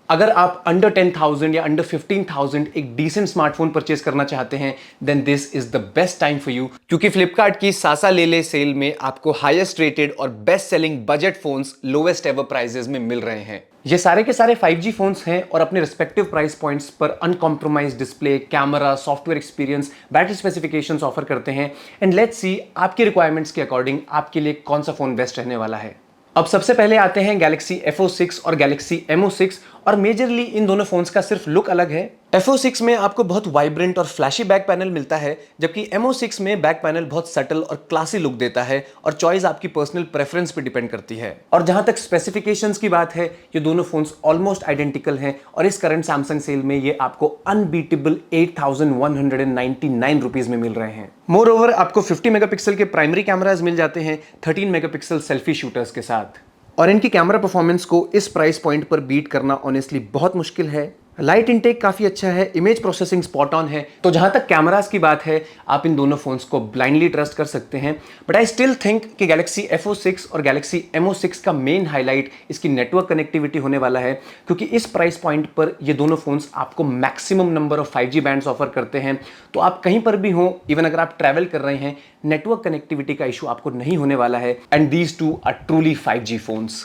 अगर आप अंडर 10,000 या अंडर 15,000 एक डिसेंट स्मार्टफोन परचेज करना चाहते हैं, then this is the best time for you, क्योंकि फ्लिपकार्ट की सासा ले ले सेल में आपको हाईएस्ट रेटेड और best selling budget phones lowest ever prices में मिल रहे हैं। ये सारे के सारे 5G फोन्स हैं और अपने रिस्पेक्टिव प्राइस पॉइंट्स पर uncompromise display, camera, software experience, battery specifications offer करते हैं। एंड लेट्स सी आपकी रिक्वायरमेंट्स के अकॉर्डिंग आपके लिए कौन सा फोन बेस्ट रहने वाला है। अब सबसे पहले आते हैं Galaxy F06 और Galaxy M06, और मेजरली इन दोनों फोन्स का सिर्फ लुक अलग है। F06 में आपको बहुत वाइब्रेंट और फ्लैशी बैक पैनल मिलता है, जबकि M06 में बैक पैनल बहुत सटल और क्लासी लुक देता है, और चॉइस आपकी पर्सनल प्रेफरेंस पे डिपेंड करती है। और जहां तक स्पेसिफिकेशंस की बात है, ये दोनों फोन्स ऑलमोस्ट आइडेंटिकल हैं, और इस करंट सैमसंग सेल में ये आपको अनबीटेबल 8,199 रुपीज में मिल रहे हैं। मोर ओवर आपको 50 मेगापिक्सल के प्राइमरी कैमराज मिल जाते हैं 13 मेगापिक्सल सेल्फी शूटर्स के साथ, और इनकी कैमरा परफॉर्मेंस को इस प्राइस पॉइंट पर बीट करना ऑनेस्टली बहुत मुश्किल है। लाइट इनटेक काफी अच्छा है, इमेज प्रोसेसिंग स्पॉट ऑन है। तो जहां तक कैमरास की बात है, आप इन दोनों फोन्स को ब्लाइंडली ट्रस्ट कर सकते हैं, बट आई स्टिल थिंक कि Galaxy F06 और Galaxy M06 का मेन हाईलाइट इसकी नेटवर्क कनेक्टिविटी होने वाला है, क्योंकि इस प्राइस पॉइंट पर ये दोनों फोन्स आपको maximum number of 5G bands offer करते हैं। तो आप कहीं पर भी हो, इवन अगर आप ट्रैवल कर रहे हैं, नेटवर्क कनेक्टिविटी का इशू आपको नहीं होने वाला है। And these two are truly 5G phones.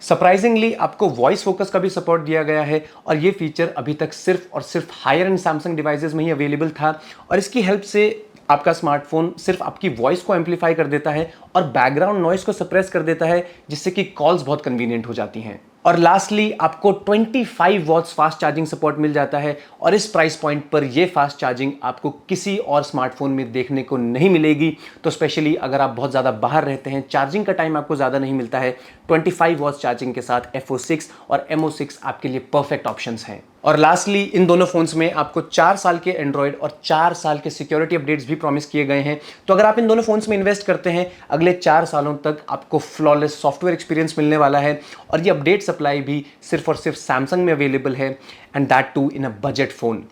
Surprisingly आपको वॉइस फोकस का भी सपोर्ट दिया गया है, और ये फीचर अभी तक सिर्फ और सिर्फ हायर एंड सैमसंग डिवाइसेस में ही अवेलेबल था, और इसकी हेल्प से आपका स्मार्टफोन सिर्फ आपकी वॉइस को एम्पलीफाई कर देता है और बैकग्राउंड नॉइस को सप्रेस कर देता है, जिससे कि कॉल्स बहुत कन्वीनियंट हो जाती हैं। और लास्टली आपको 25 वॉट्स फास्ट चार्जिंग सपोर्ट मिल जाता है, और इस प्राइस पॉइंट पर ये फास्ट चार्जिंग आपको किसी और स्मार्टफोन में देखने को नहीं मिलेगी। तो स्पेशली अगर आप बहुत ज़्यादा बाहर रहते हैं, चार्जिंग का टाइम आपको ज़्यादा नहीं मिलता है, 25 वॉट्स चार्जिंग के साथ F06 और M06 आपके लिए परफेक्ट ऑप्शंस हैं। और लास्टली इन दोनों फोन्स में आपको 4 साल के एंड्रॉइड और 4 साल के सिक्योरिटी अपडेट्स भी प्रॉमिस किए गए हैं। तो अगर आप इन दोनों फोन्स में इन्वेस्ट करते हैं, अगले 4 सालों तक आपको फ्लॉलेस सॉफ्टवेयर एक्सपीरियंस मिलने वाला है, और ये अपडेट सप्लाई भी सिर्फ और सिर्फ सैमसंग में अवेलेबल है, and that too in a budget phone.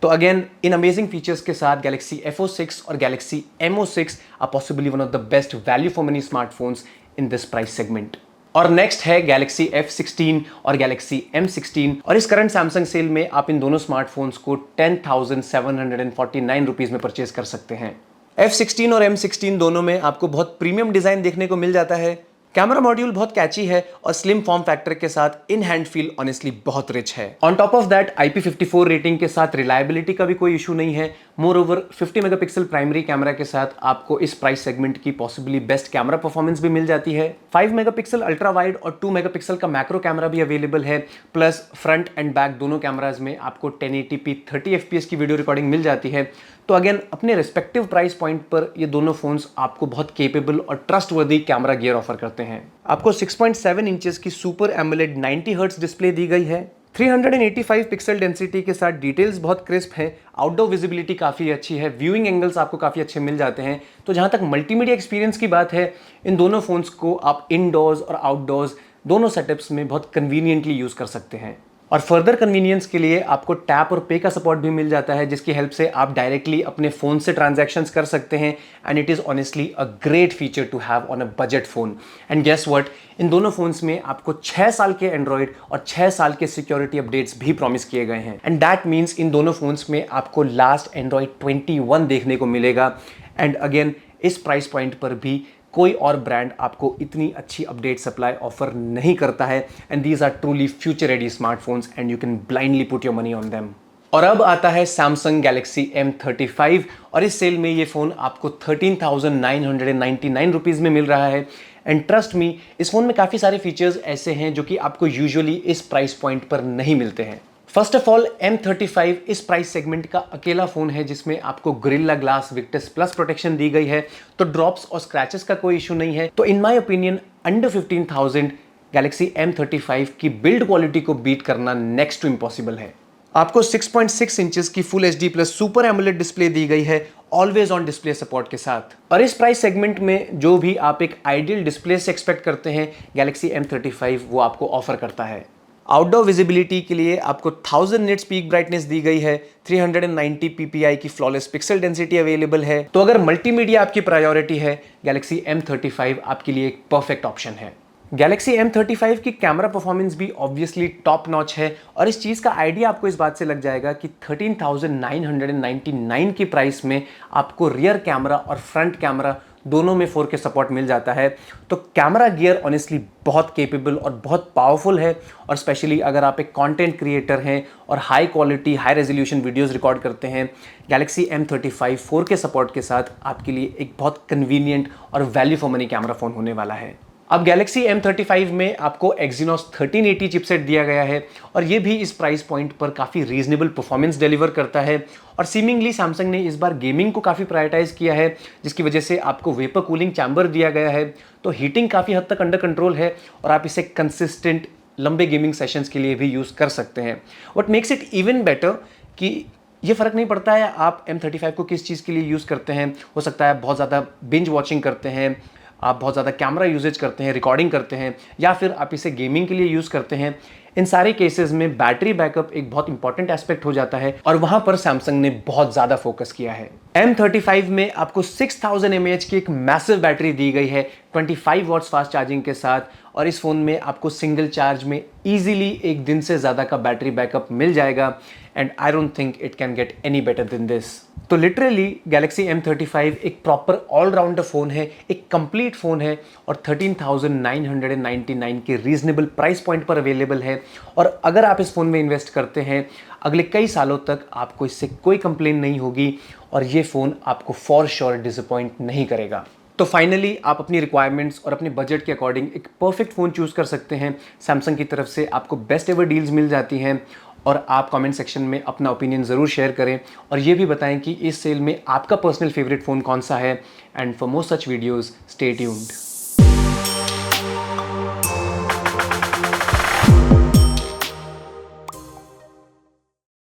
तो अगेन इन अमेजिंग फीचर्स के साथ Galaxy F06 और Galaxy M06 are possibly one of the best value for money smartphones in this price segment. और next है Galaxy F16 और Galaxy M16, और इस current Samsung cell में आप इन दोनों स्मार्टफोन्स को 10,749 रुपीज में परचेज कर सकते हैं। F16 और M16 दोनों में आपको बहुत प्रीमियम डिजाइन देखने को मिल जाता है। कैमरा मॉड्यूल बहुत कैची है, और स्लिम फॉर्म फैक्टर के साथ इन हैंड फील ऑनेस्टली बहुत रिच है। On top of that IP54 rating के साथ रिलायबिलिटी का भी कोई इशू नहीं है। More over 50 megapixel primary camera के साथ आपको इस प्राइस सेगमेंट की पॉसिबली बेस्ट कैमरा परफॉर्मेंस भी मिल जाती है। 5 मेगापिक्सल अल्ट्रा वाइड और 2 मेगापिक्सल का मैक्रो कैमरा भी अवेलेबल है, प्लस फ्रंट एंड बैक दोनों कैमराज में आपको 1080p 30 fps की वीडियो रिकॉर्डिंग मिल जाती है। तो अगेन अपने रिस्पेक्टिव प्राइस पॉइंट पर ये दोनों फोन्स आपको बहुत केपेबल और ट्रस्टवर्दी कैमरा गियर ऑफर करते हैं। आपको 6.7 इंचेस की सुपर एमोलेड 90 हर्ट्ज डिस्प्ले दी गई है। 385 पिक्सल डेंसिटी के साथ डिटेल्स बहुत क्रिस्प है, आउटडोर विजिबिलिटी काफ़ी अच्छी है, व्यूइंग एंगल्स आपको काफ़ी अच्छे मिल जाते हैं। तो जहाँ तक मल्टीमीडिया एक्सपीरियंस की बात है, इन दोनों फोन्स को आप इनडोर्स और आउटडोर्स दोनों सेटअप्स में बहुत कन्वीनियंटली यूज़ कर सकते हैं। और फर्दर कन्वीनियंस के लिए आपको टैप और पे का सपोर्ट भी मिल जाता है, जिसकी हेल्प से आप डायरेक्टली अपने फ़ोन से ट्रांजैक्शंस कर सकते हैं, and it is honestly a great feature to have on a budget phone. And guess what, इन दोनों फोन्स में आपको 6 साल के एंड्रॉइड और 6 साल के सिक्योरिटी अपडेट्स भी प्रॉमिस किए गए हैं, एंड दैट मीन्स इन दोनों फोन्स में आपको लास्ट एंड्रॉइड 21 देखने को मिलेगा। एंड अगेन इस प्राइस पॉइंट पर भी कोई और ब्रांड आपको इतनी अच्छी अपडेट सप्लाई ऑफर नहीं करता है, and these are truly future ready smartphones and you can blindly put your money on them. और अब आता है सैमसंग Galaxy M35, और इस सेल में ये फ़ोन आपको 13,999 रुपीज़ में मिल रहा है। एंड ट्रस्ट मी, इस फ़ोन में काफ़ी सारे फीचर्स ऐसे हैं जो कि आपको यूजुअली इस प्राइस पॉइंट पर नहीं मिलते हैं। फर्स्ट ऑफ ऑल, M35 इस प्राइस सेगमेंट का अकेला फोन है जिसमें आपको Gorilla Glass Victus plus protection दी गई है, तो ड्रॉप्स और स्क्रैचेस का कोई इशू नहीं है। तो in my opinion under 15,000 Galaxy M35 की बिल्ड क्वालिटी को बीट करना नेक्स्ट टू इम्पॉसिबल है। आपको 6.6 इंचेस की full HD plus super AMOLED display दी गई है, ऑलवेज ऑन डिस्प्ले सपोर्ट के साथ। और इस प्राइस सेगमेंट में जो भी आप एक आइडियल डिस्प्ले से एक्सपेक्ट करते हैं, Galaxy M35 वो आपको ऑफर करता है। आउटडोर विजिबिलिटी के लिए आपको 1000 निट्स पीक ब्राइटनेस दी गई है, 390 ppi की फ्लॉलेस पिक्सल डेंसिटी अवेलेबल है। तो अगर मल्टीमीडिया आपकी प्रायोरिटी है, Galaxy M35 आपके लिए एक परफेक्ट ऑप्शन है। Galaxy M35 की कैमरा परफॉर्मेंस भी ऑब्वियसली टॉप नॉच है और इस चीज़ का आइडिया आपको इस बात से लग जाएगा कि 13,999 की प्राइस में आपको रियर कैमरा और फ्रंट कैमरा दोनों में 4K सपोर्ट मिल जाता है। तो कैमरा गियर ऑनेस्टली बहुत केपेबल और बहुत पावरफुल है और स्पेशली अगर आप एक कंटेंट क्रिएटर हैं और high quality high resolution videos record करते हैं, Galaxy M35 4K सपोर्ट के साथ आपके लिए एक बहुत कन्वीनियंट और value for money camera phone होने वाला है। अब Galaxy M35 में आपको Exynos 1380 चिपसेट दिया गया है और ये भी इस प्राइस पॉइंट पर काफ़ी रीजनेबल परफॉर्मेंस डिलीवर करता है और सीमिंगली सैमसंग ने इस बार गेमिंग को काफ़ी प्रायोरिटाइज किया है, जिसकी वजह से आपको वेपर कूलिंग चैम्बर दिया गया है। तो हीटिंग काफ़ी हद तक अंडर कंट्रोल है और आप इसे कंसिस्टेंट लंबे गेमिंग सेशंस के लिए भी यूज़ कर सकते हैं। What makes it even better कि ये फ़र्क नहीं पड़ता है आप M35 को किस चीज़ के लिए यूज़ करते हैं। हो सकता है बहुत ज़्यादा बिंज वॉचिंग करते हैं, आप बहुत ज़्यादा कैमरा यूजेज करते हैं, रिकॉर्डिंग करते हैं, या फिर आप इसे गेमिंग के लिए यूज़ करते हैं। इन सारे केसेस में बैटरी बैकअप एक बहुत इंपॉर्टेंट एस्पेक्ट हो जाता है और वहां पर सैमसंग ने बहुत ज़्यादा फोकस किया है। M35 में आपको 6000 mAh की एक मैसिव बैटरी दी गई है 25 वॉट्स फास्ट चार्जिंग के साथ और इस फ़ोन में आपको सिंगल चार्ज में ईजिली एक दिन से ज़्यादा का बैटरी बैकअप मिल जाएगा and I don't think it can get any better than this. तो लिटरली Galaxy M35 एक प्रॉपर ऑलराउंडर फ़ोन है, एक कंप्लीट फ़ोन है और 13,999 के रीजनेबल प्राइस पॉइंट पर अवेलेबल है। और अगर आप इस फ़ोन में इन्वेस्ट करते हैं अगले कई सालों तक आपको इससे कोई कंप्लेन नहीं होगी और ये फ़ोन आपको फॉर श्योर डिसअपॉइंट नहीं करेगा। तो फाइनली आप अपनी रिक्वायरमेंट्स और अपने बजट के अकॉर्डिंग एक परफेक्ट फ़ोन चूज़ कर सकते हैं। सैमसंग की तरफ से आपको बेस्ट एवर डील्स मिल जाती हैं और आप कमेंट सेक्शन में अपना ओपिनियन ज़रूर शेयर करें और ये भी बताएं कि इस सेल में आपका पर्सनल फेवरेट फ़ोन कौन सा है। And for more such videos stay tuned.